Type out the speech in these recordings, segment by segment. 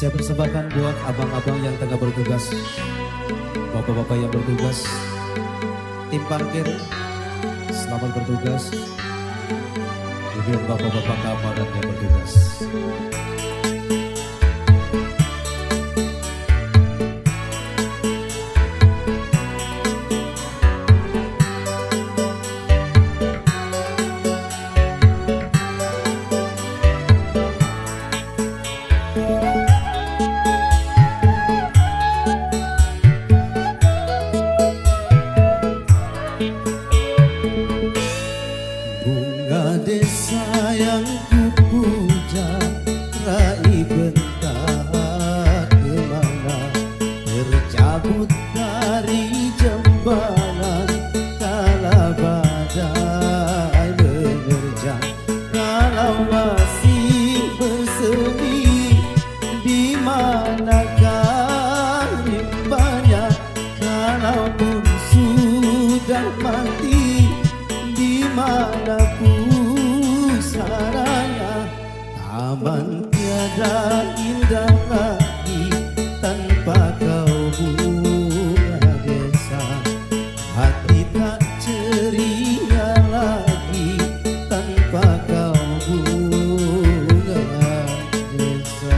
Saya persembahkan buat abang-abang yang tengah bertugas, bapak-bapak yang bertugas, tim parkir, selamat bertugas, juga bapak-bapak keamanan yang bertugas. Desa yang kupuja raih bentar kemana, tercabut dari jembalan kala badai menerjang. Kalau masih bersemi, di manakah rimbanya? Kalaupun sudah mati, di mana pusaranya? Taman tiada indah lagi tanpa kau, bunga desa. Hati tak ceria lagi tanpa kau, bunga desa.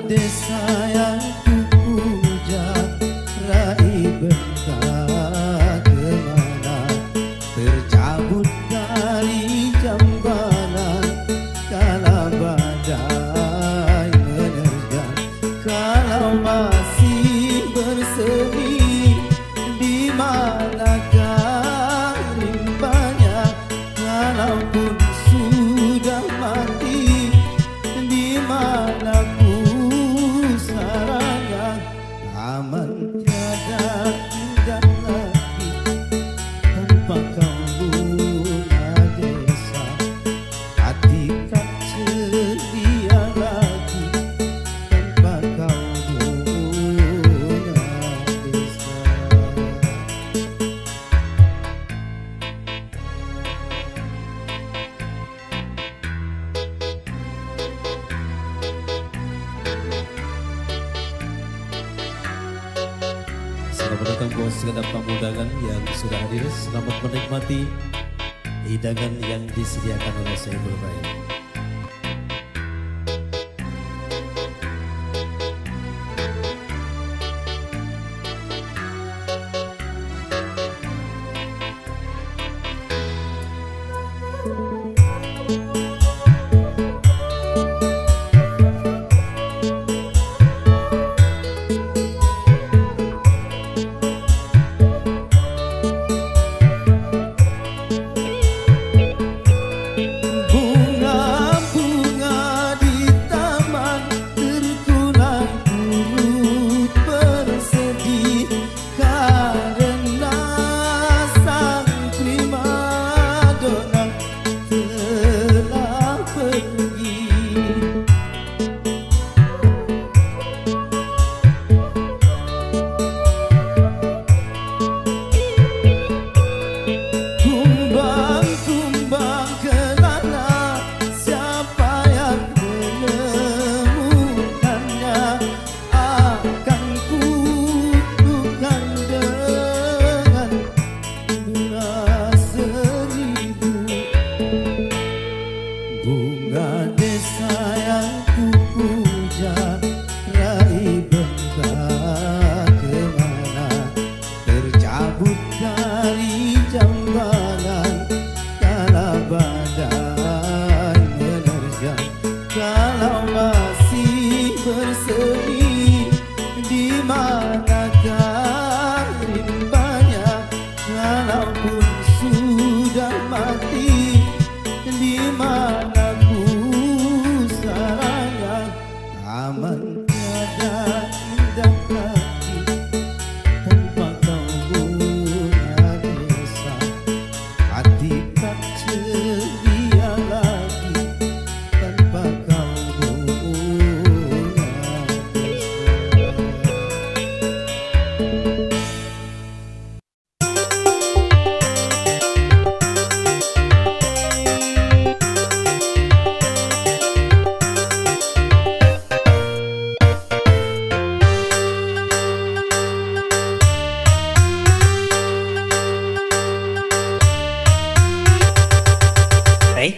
Desa yang kupuja raih bentar kemana, tercabut dari jambalan kala badai menerjang. Kalau masih bersemi, di manakah rimbanya? Kalaupun sudah mati, di mana pusaranya? Taman tiada indah lagi tanpa kau, bunga desa. Hati tak ceria lagi tanpa kau, bunga desa. Selamat datang buat segenap tamu undangan yang sudah hadir. Selamat menikmati hidangan yang disediakan oleh saya berbaik. Bunga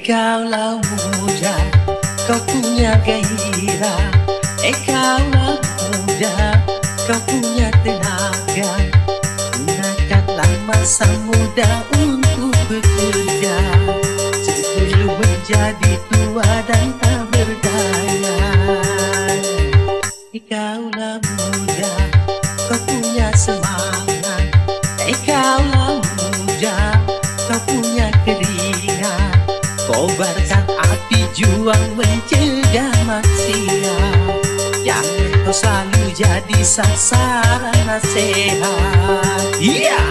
Kaulah muda, kau punya gairah. Kaulah muda, kau punya tenaga. Gunakanlah masa muda untuk bekerja sebelum menjadi tua dan tak berdaya. Kaulah muda, kau punya semangat. Kaulah muda, kau punya keringat. Kobarkan api juang mencegah maksiat. Jangan kau selalu jadi sasaran nasihat. Iya!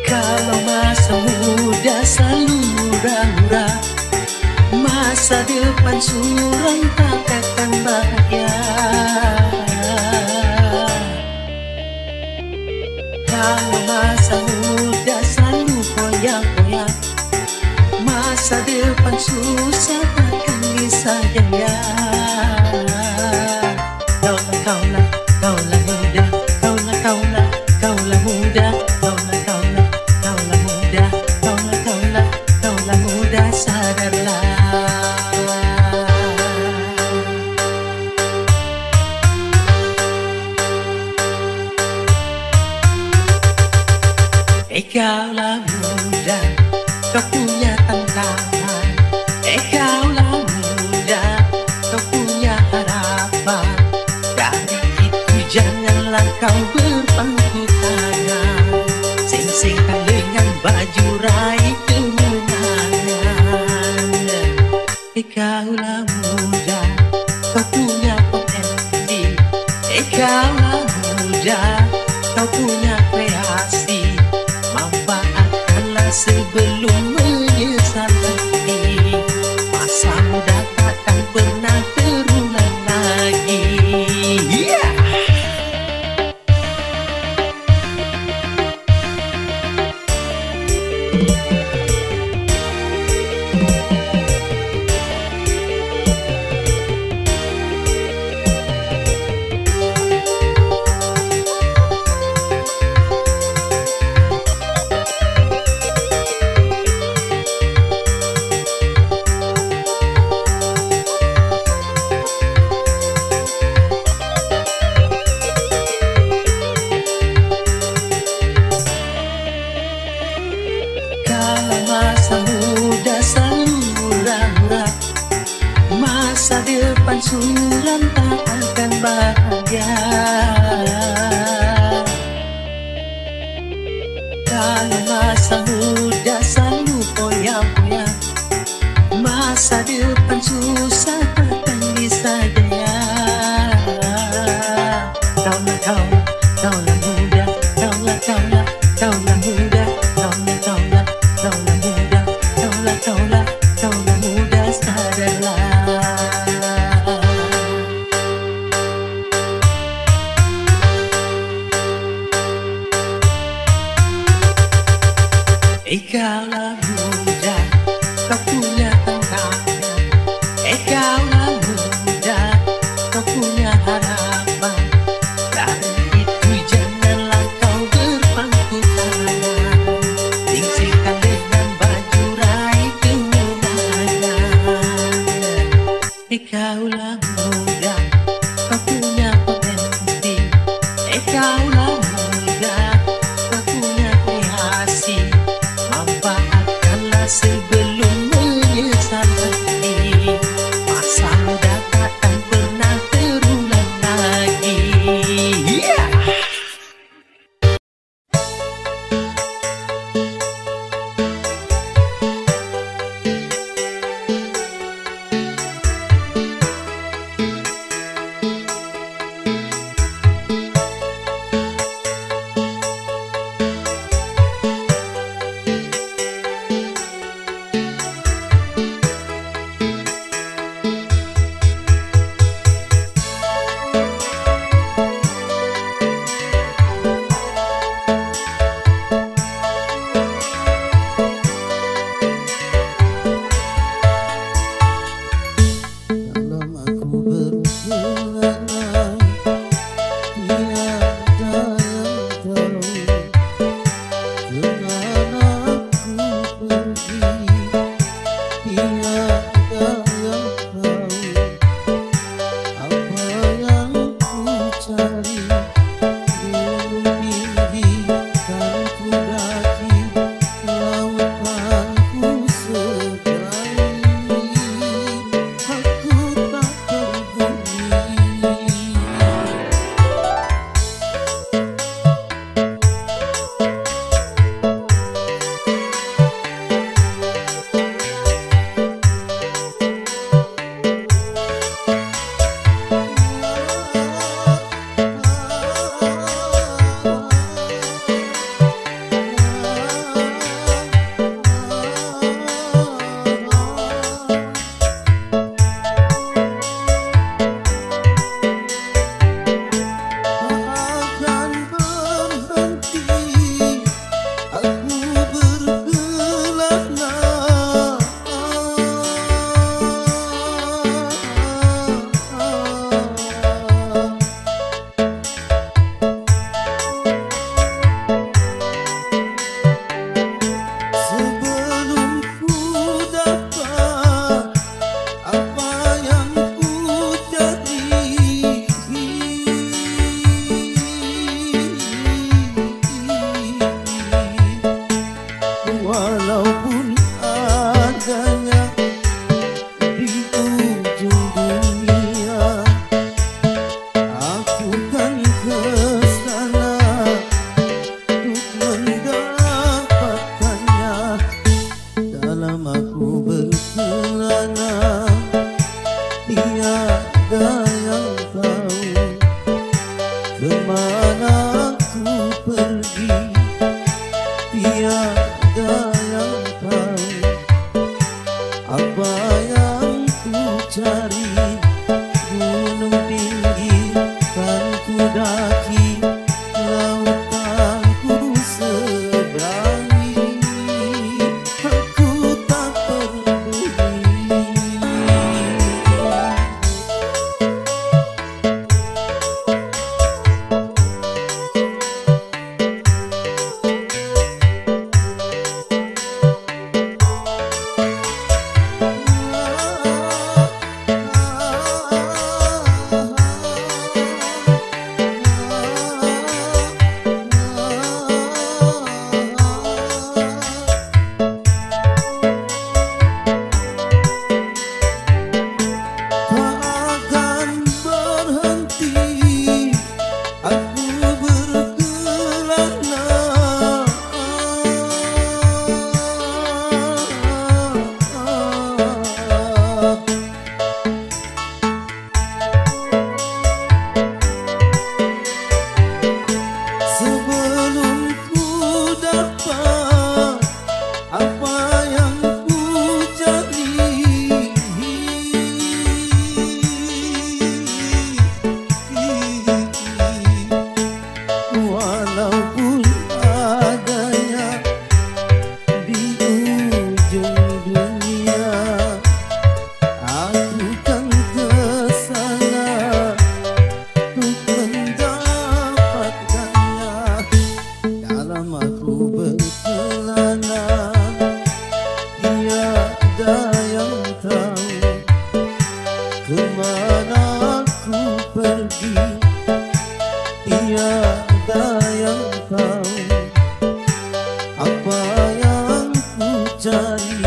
Kalau masa muda selalu murah-murah, masa depan suram tak akan bahagia. Kalau masa muda selalu koyak-koyak, masa depan susah takkan bisa jaya. Kaulah, kaulah muda, kaulah muda, kaulah muda, sadarlah. Kaulah muda, kau punya tantangan. Kaulah muda, kau punya harapan. Dari itu janganlah kau berpangku tangan. Sing-singkan dengan baju raih kemenangan. Kaulah muda, kau punya potensi. Kaulah muda, kau punya kreasi. Manfaatkanlah sebelum menyesal nanti. Masa muda takkan pernah terulang lagi. Yeah! Kalau masa muda selalu murah-murah, masa depan suram tak akan bahagia. Kalau masa muda selalu koyak-koyak, masa depan susah takkan bisa jaya. Kaulah muda, kaulah muda, kaulah muda, sadarlah. Kaulah muda, kau punya tantangan. Kaulah muda, kau punya harapan. Dari itu janganlah kau berpangku tangan. Singsingkan dengan baju raih kemenangan. Kaulah muda, kau punya potensi. Kaulah muda, kau punya kreasi. Manfaatkanlah sebelum menyesal nanti. Masa muda takkan pernah terulang lagi. Yeah! yang tahu kemana ku pergi, tiada yang tahu apa yang ku cari. Gunung tinggi kan ku daki, lautan ku seberangi, aku tak peduli. Walaupun adanya di ujung dunia, aku kan kesana untuk mendapatkannya. Dalam aku berkelana, tiada yang tahu kemana aku pergi, tiada yang tahu apa yang ku cari.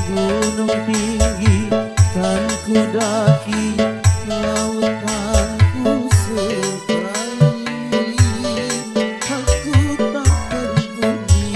Gunung tinggi kan ku daki, lautan ku seberangi, aku tak peduli.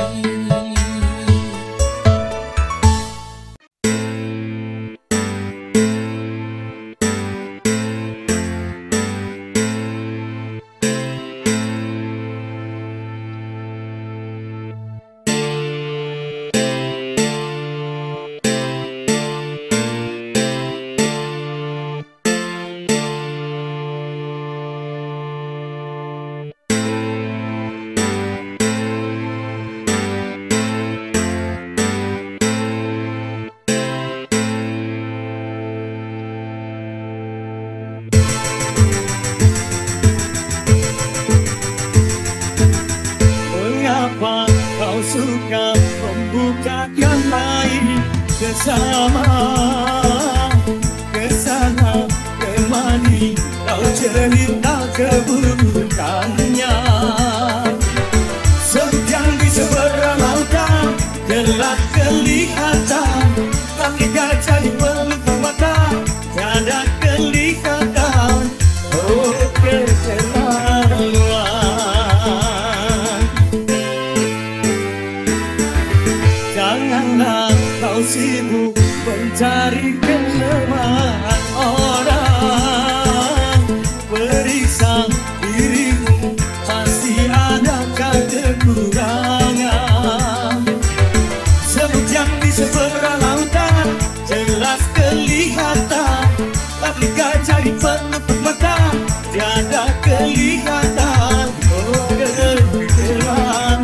Mengapa kau suka membukakan lain bersama? Kesana kemari kau cerita keburukannya. Sejam di seberang lautan gelap kelihatan, tapi gajah di pelupuk mata tiada kelihatan. Oh keterlaluan, janganlah kau sibuk mencari kelemahan orang. Periksa dirimu, pasti ada kekurangan. Sejam di seberang lautan jelas kelihatan, tapi gajah di pelupuk mata tiada kelihatan. Oh keterlaluan,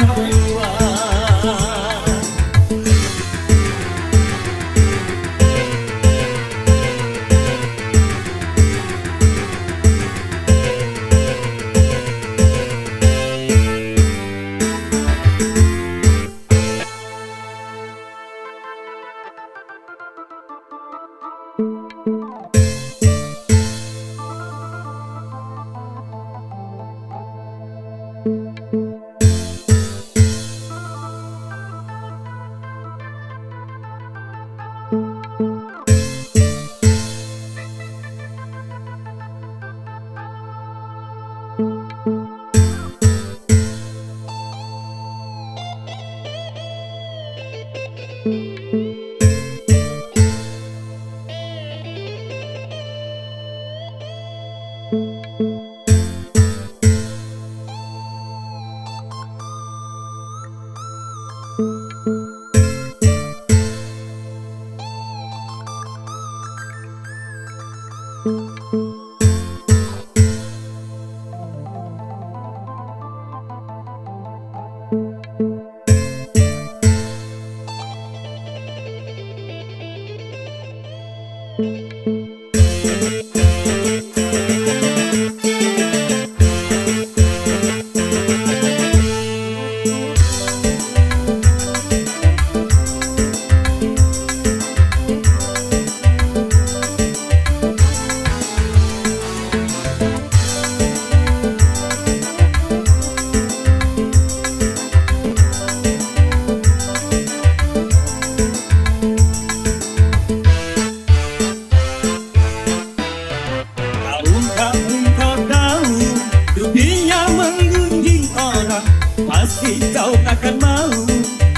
Pasti kau akan mau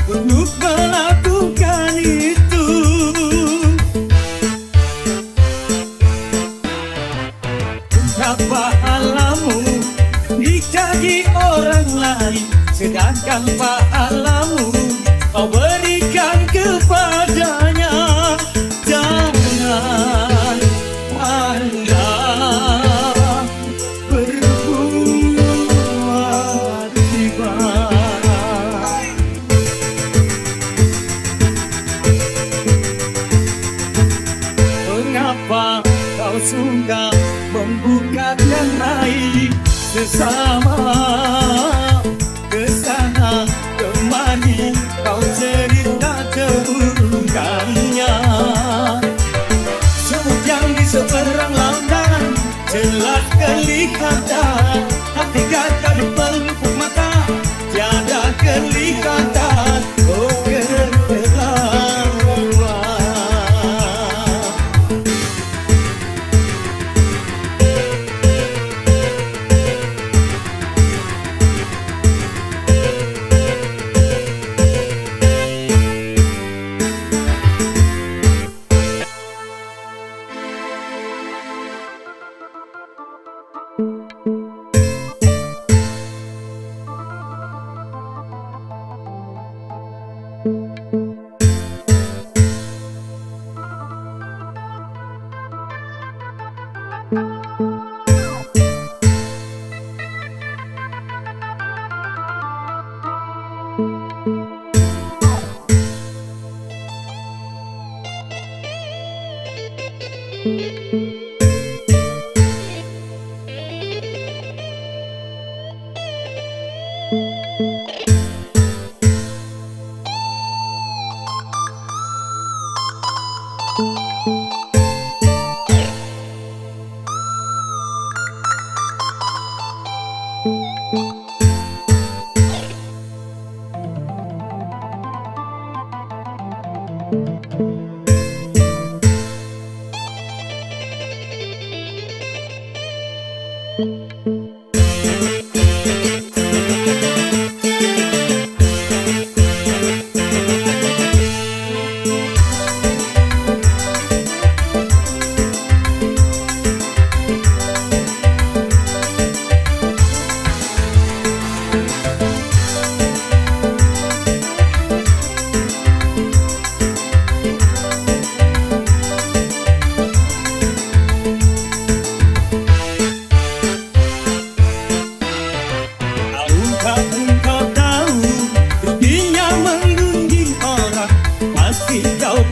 untuk melakukan itu. Apa alamu dicaci orang lain, sedangkan pahlamu kau berikan kepadanya. Jangan anda berbuat tiba. Mengapa kau suka membukakan aib sesama? Kesana kemari kau cerita keburukannya. Semut yang di seberang lautan jelas kelihatan, tapi gajah di pelupuk mata tiada kelihatan. Oh keterlaluan.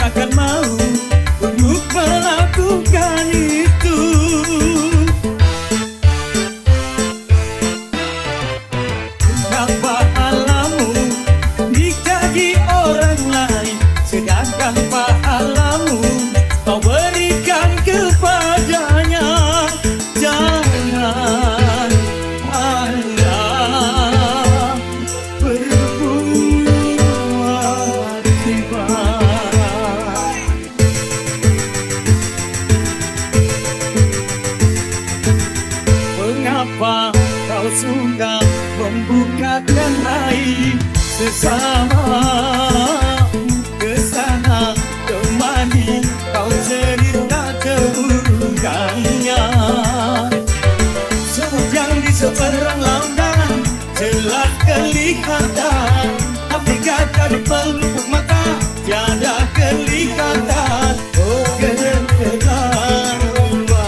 Akan mau untuk melakukan itu. Kenapa alamu dicaci orang lain, sedangkan pahlamu kau berikan kepadanya. Jangan anda berbuat tiba. Mengapa kau suka membukakan aib sesama? Kesana kemari kau cerita keburukannya. seorang lautan jelas kelihatan, tapi kata di pelupuk mata tiada kelihatan. Oh kegeran rumah,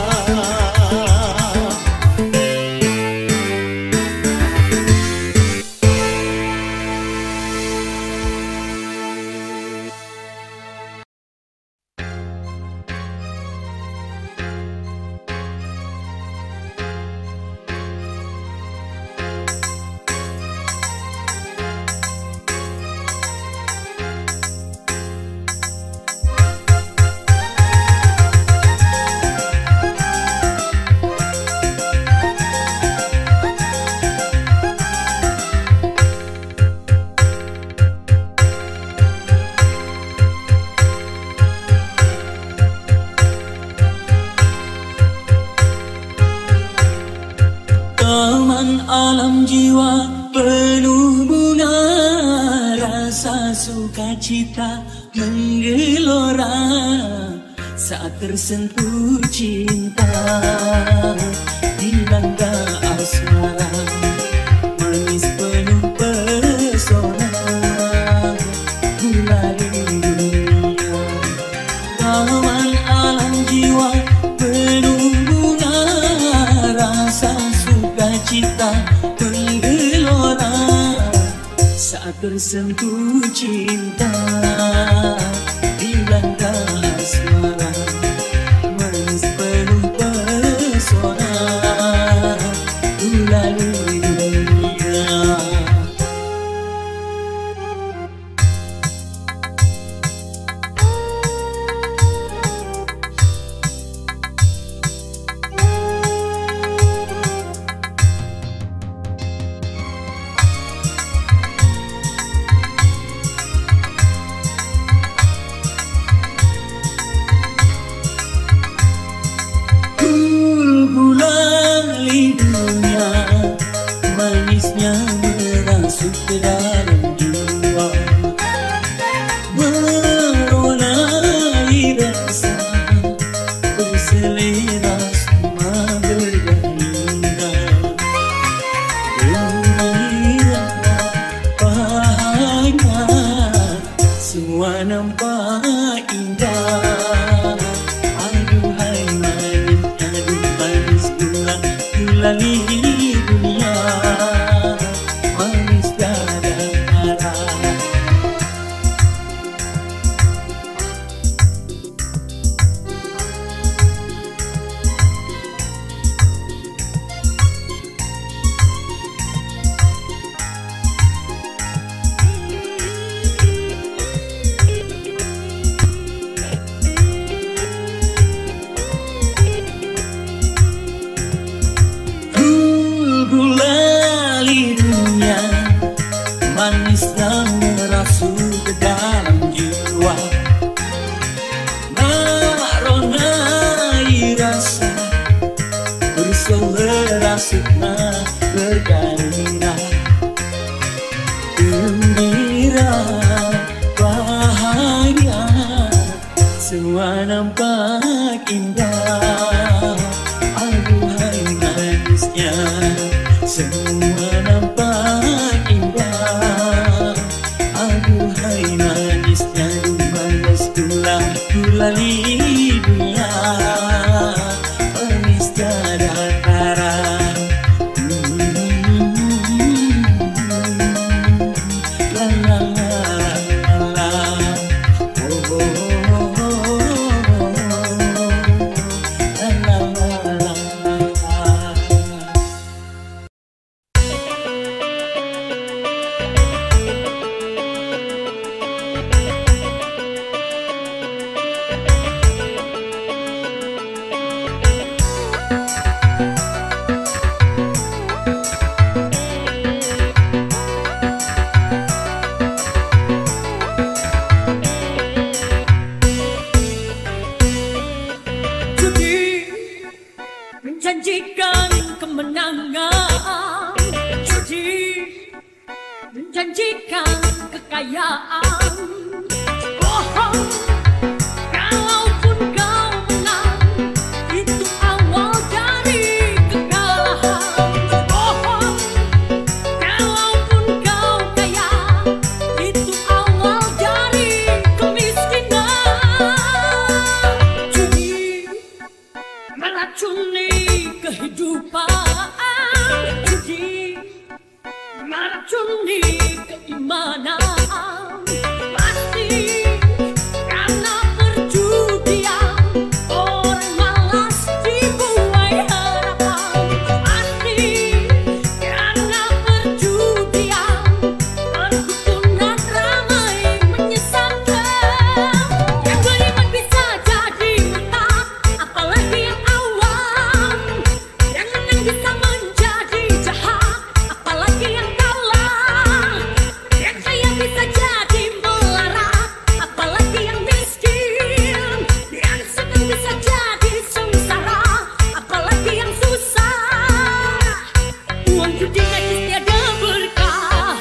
taman alam jiwa penuh bunga, rasa sukacita menggelora saat tersentuh cinta, dilanda asmara manis penuh pesona, gulali dunia. Taman alam jiwa penuh bunga, rasa sukacita menggelora saat tersentuh cinta, dilanda asmara manis penuh pesona, gulali dunia. Gulali dunia, manisnya merasuk ke dalam jiwa, meronai rasa berselera semua bergairah, gembira bahagia semua nampak indah. Aduhai manisnya, aduh manis gulali dunia, manis tiada tara. Gulali dunia, manisnya merasuk ke dalam jiwa, meronai rasa berselera semua bergairah, gembira bahagia semua nampak indah. Aduhai manisnya, semua nampak indah. Aduhai manisnya, manis gulali dunia, manis tiada tara. La la la la la, oh oh oh oh, la la la la la. menjanjikan kemenangan, judi menjanjikan kekayaan. Bohong, kalaupun kau menang, itu awal dari kekalahan. kehidupan, judi meracuni keimanan. Pasti karena perjudian orang malas dibuai harapan. Pasti karena perjudian perdukunan ramai menyesatkan. Yang beriman bisa jadi buta, apalagi yang awam. Yang menang bisa menjadi jahat, apalagi yang kalah. Yang kaya bisa jadi melarat, apalagi yang miskin. Yang senang bisa jadi sengsara, apalagi yang susah. Uang judi najis tiada berkah.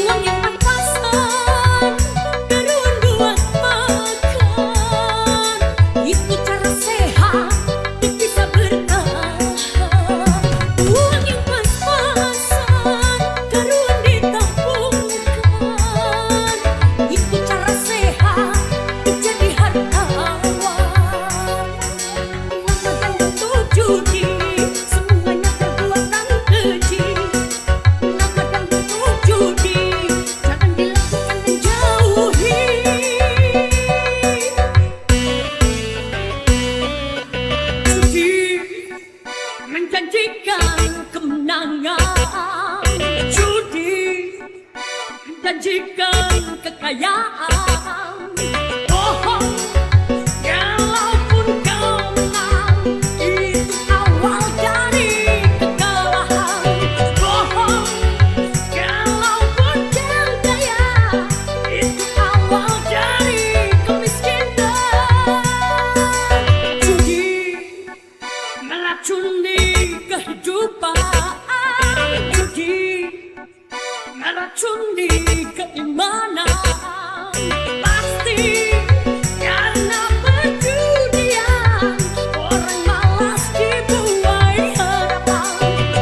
Uang yang pas-pasan, keruan buat makan. Itu cara sehat, bisa bertahan. Uang yang pas-pasan, keruan ditabungkan. Itu cara sehat, jadi hartawan. Uang makan untuk judi, semuanya perbuatan keji. Nama dan bentuk judi, jangan dilakukan dan jauhi. Judi menjanjikan kemenangan, judi menjanjikan kekayaan. Bohong, walaupun kau menang, itu awal dari kekalahan. Bohong, walaupun kau kaya, itu awal dari kemiskinan. Judi meracuni kehidupan, judi meracuni keimanan. Pasti karena perjudian orang malas dibuai harapan.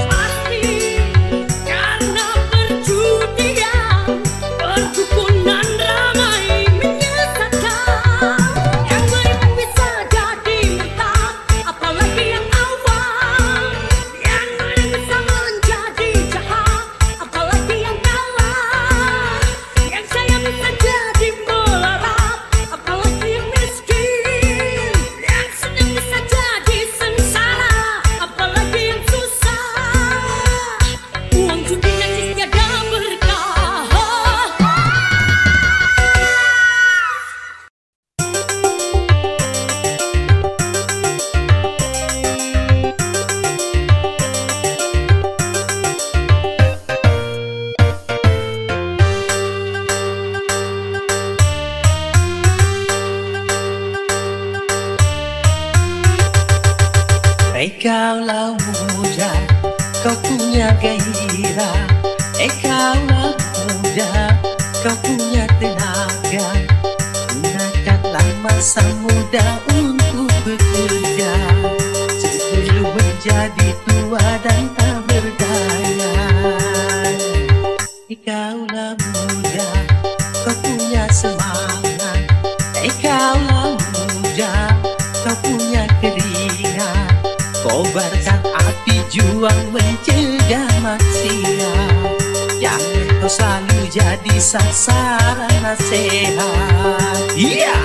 Pasti karena perjudian perdukunan ramai menyesatkan. Yang beriman bisa jadi murtad, apalagi yang awam. Yang menang bisa menjadi jahat, apalagi yang kalah. Yang kaya bisa jadi melarat, apalagi yang miskin. Yang senang bisa jadi sengsara, apalagi yang susah. Uang judi najis tiada berkah. Kaulah muda, kau punya gairah. Kaulah muda, kau punya tenaga. Gunakanlah masa muda untuk bekerja, sebelum menjadi tua dan tak berdaya. Kaulah muda, kau punya semangat. Kaulah muda, kau punya keringat. Kobarkan api juang mencegah maksiat. Jangan kau selalu jadi sasaran nasihat. Iya.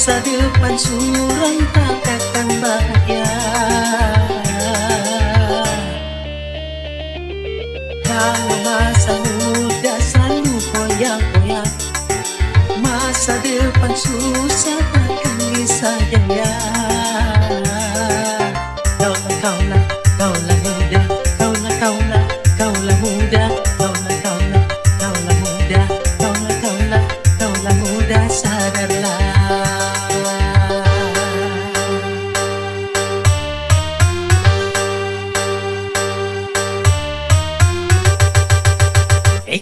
masa depan suram tak akan bahagia. Kalau masa muda selalu goyang-goyang, masa depan susah takkan bisa jaya. Kaulah muda, kaulah muda, kaulah muda, kaulah muda, sadarlah.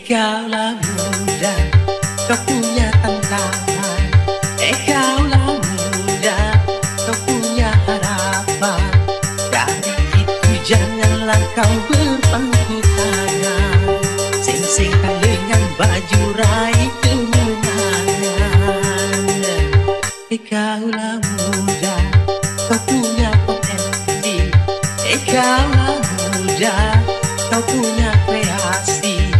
Kaulah muda, kau punya tantangan. Kaulah muda, kau punya harapan. Dari itu janganlah kau berpangku tangan, sing-singkan dengan baju raih kemenangan. Kaulah muda, kau punya potensi. Kaulah muda, kau punya kreasi.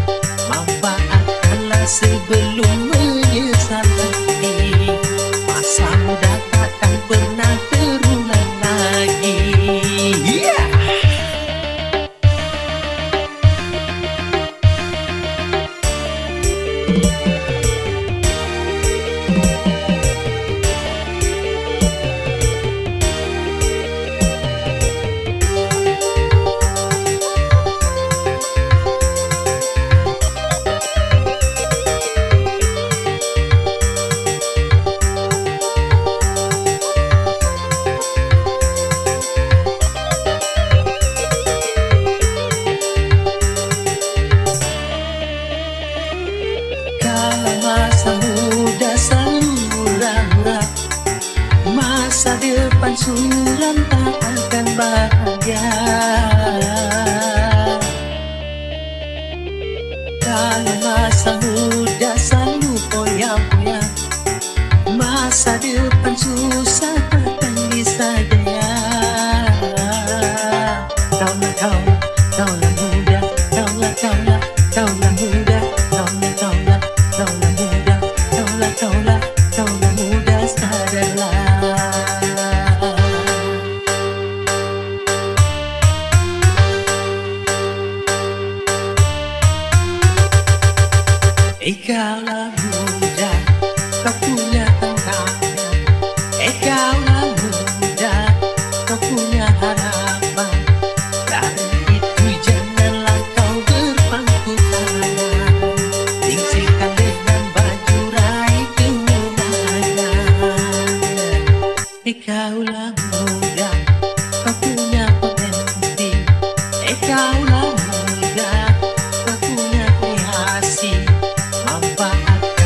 Manfaatkanlah sebelum menyesal nanti. Masa muda takkan pernah terulang lagi. Masa muda selalu hura-hura, masa depan suram tak akan bahagia. Kalau masa muda selalu goyang-goyang, masa depan susah takkan bisa jaya. Kaulah muda, kaulah muda, kaulah muda, sadarlah. Kaulah muda, kau punya tantangan. Kaulah muda, kau punya harapan. Dari itu janganlah kau berpangku tangan, sing-singkan dengan baju raih kemenangan. Kaulah muda, kau punya potensi. Kaulah muda, kau punya kreasi. Manfaatkan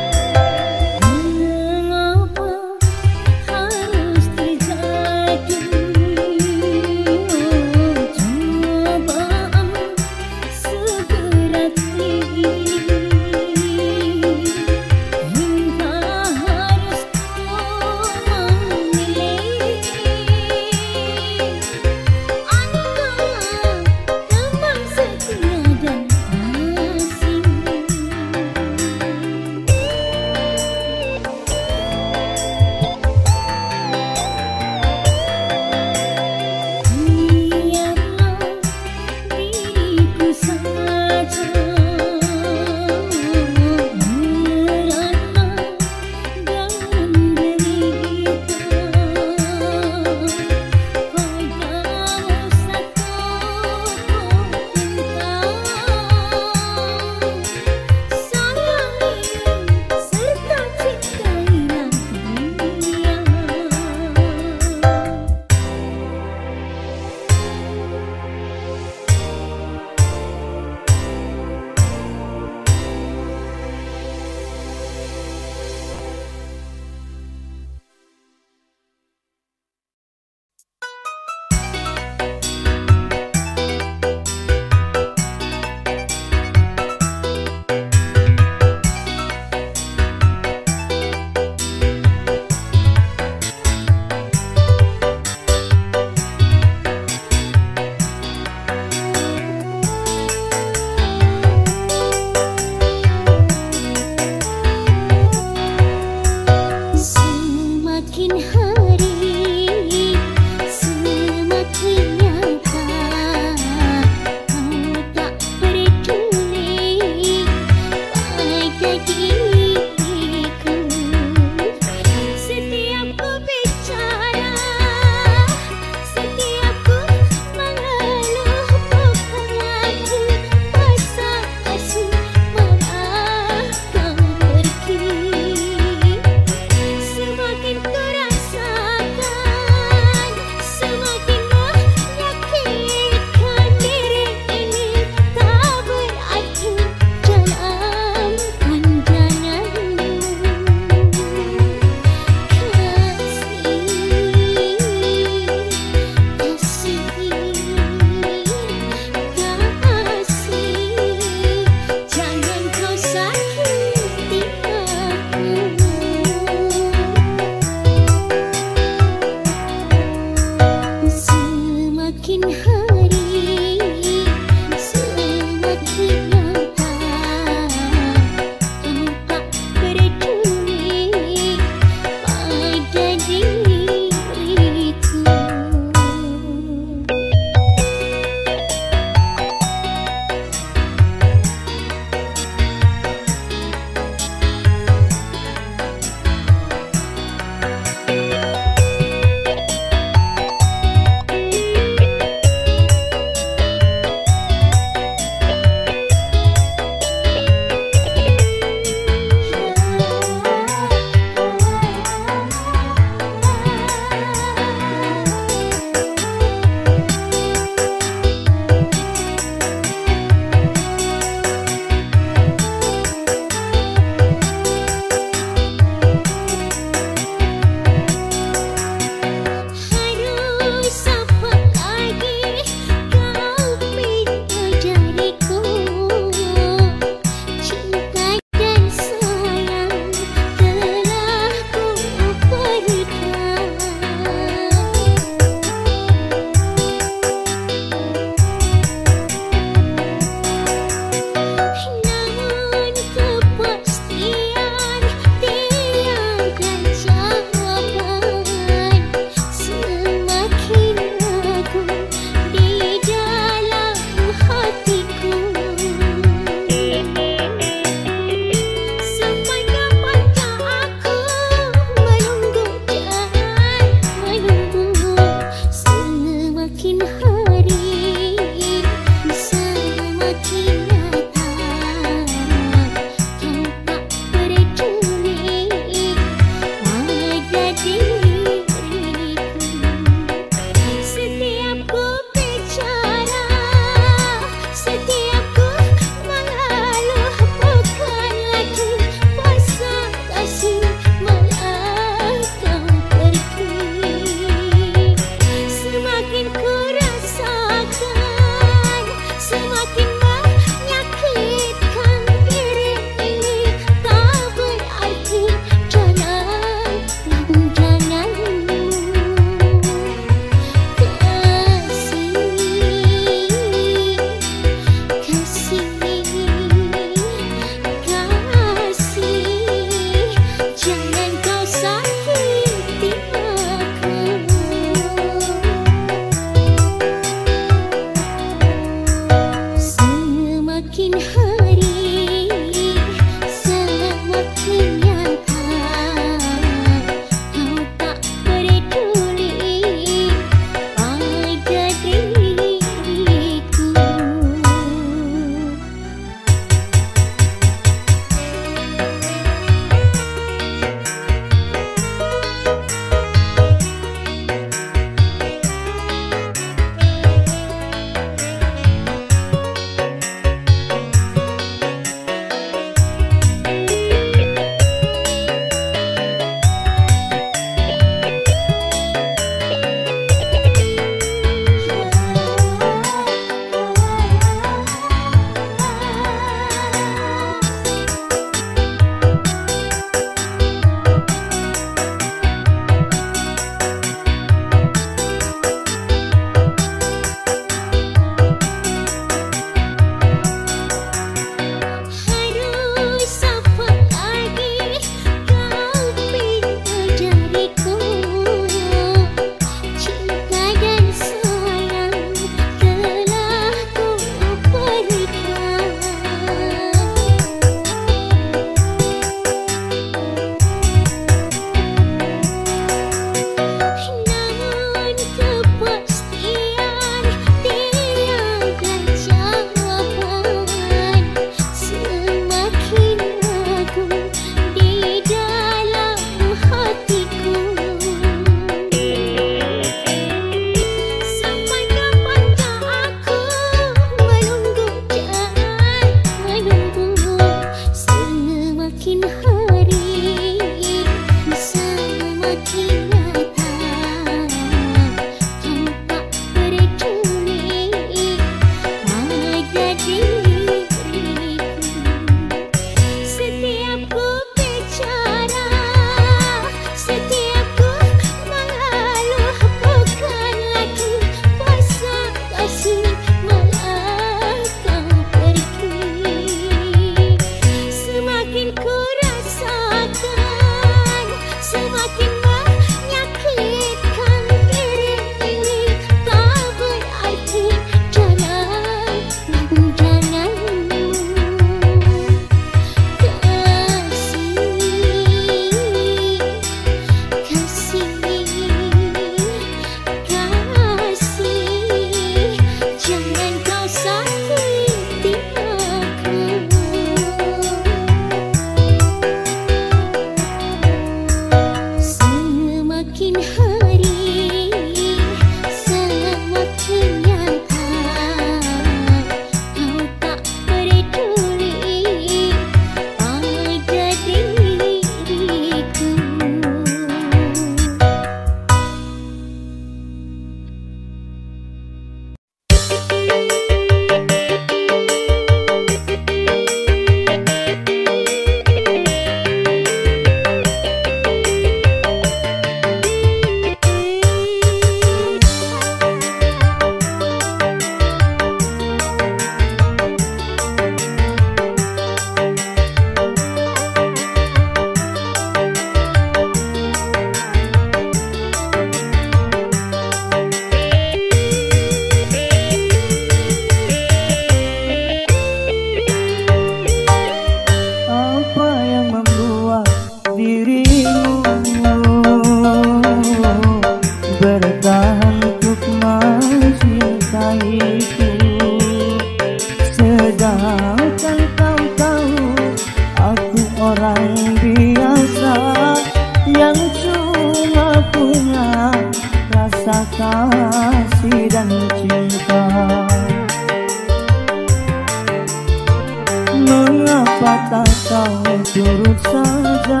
Mengapa tak kau turut saja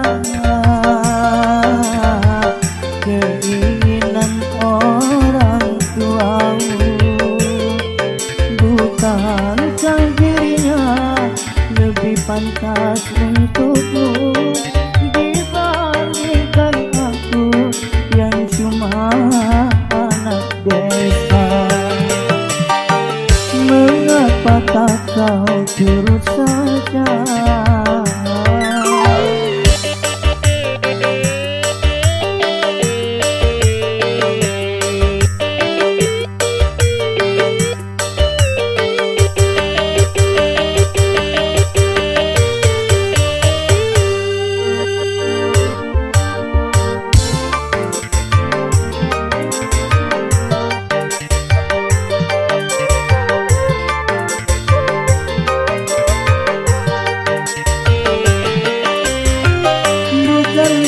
keinginan orang tuamu? Bukankah dirinya lebih pantas untukmu dibandingkan aku yang cuma anak desa? Mengapa tak kau turut saja?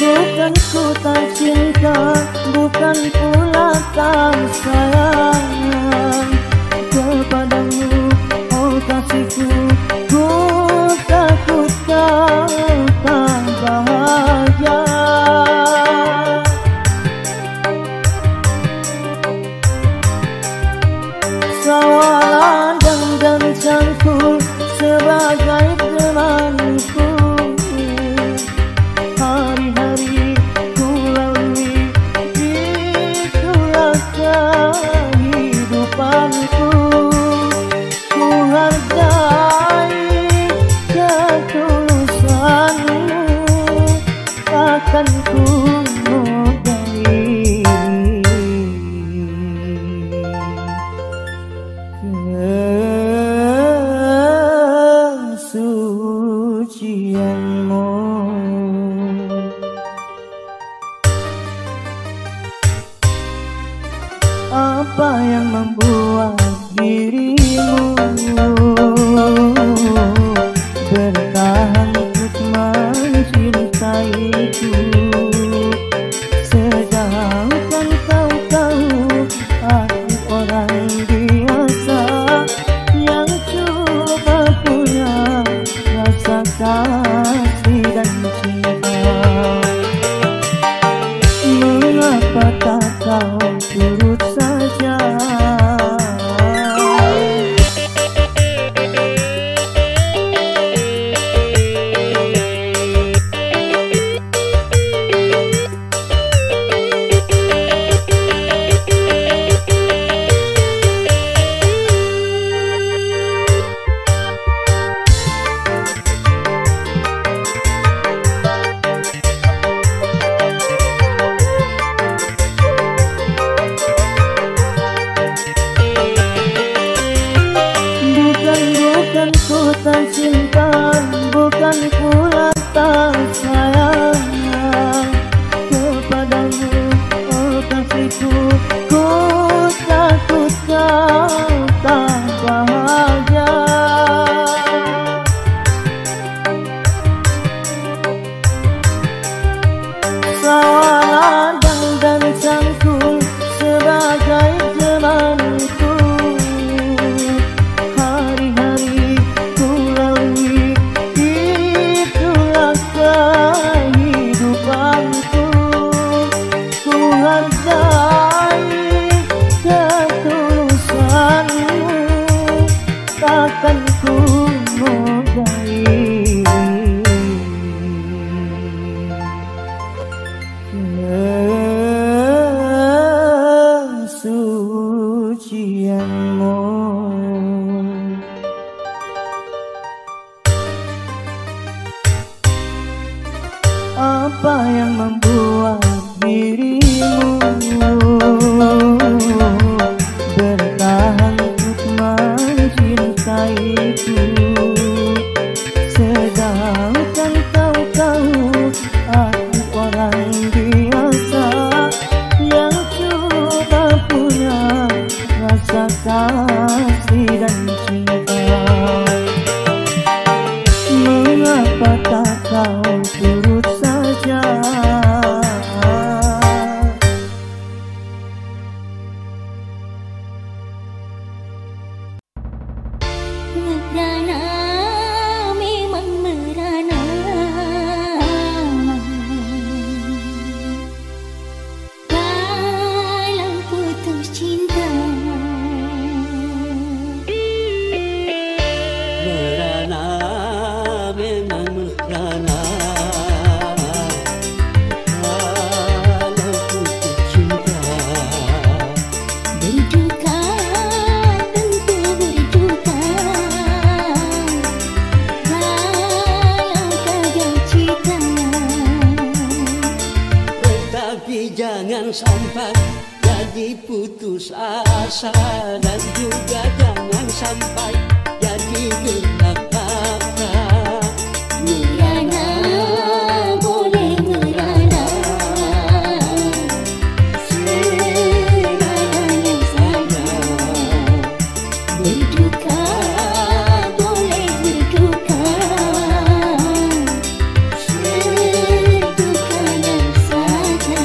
Bukan ku tak cinta, bukan pula tak sayang kepadamu, oh kasihku. Ku takut kau tak bahagia. Sawalan dan cangkul sebagai temanku. Hari-hari ku lalui, itulah kehidupanku. Ku hargai ketulusanmu, takkan ku nodai kesucianmu. Apa yang membuat dirimu bertahan untuk mencintaiku, sedangkan kau tahu aku orang biasa rasa dan juga jangan sampai jadi gelap mata. Merana boleh merana, segalanya saja. Berduka boleh berduka, sedukanya saja.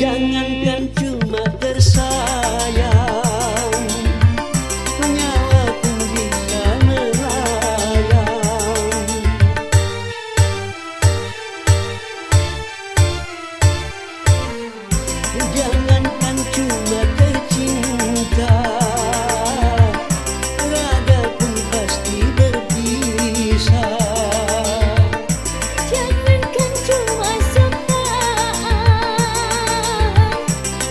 Jangankan cuma tersayang, nyawa pun bisa melayang. Jangankan cuma tercinta, raga pun pasti berpisah. Jangankan cuma sepakat,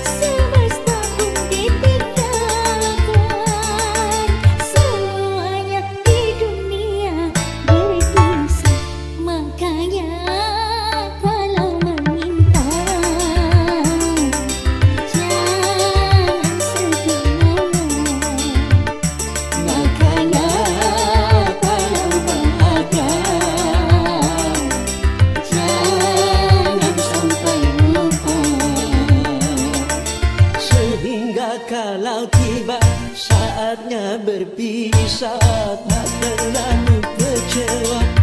semesta pun ditinggalkan. Semuanya di dunia berpisah, makanya kalau meminta jangan sebenarnya. Makanya kalau bahagia jangan sampai lupa. Sehingga kalau tiba saatnya berpisah, tak terlalu kecewa.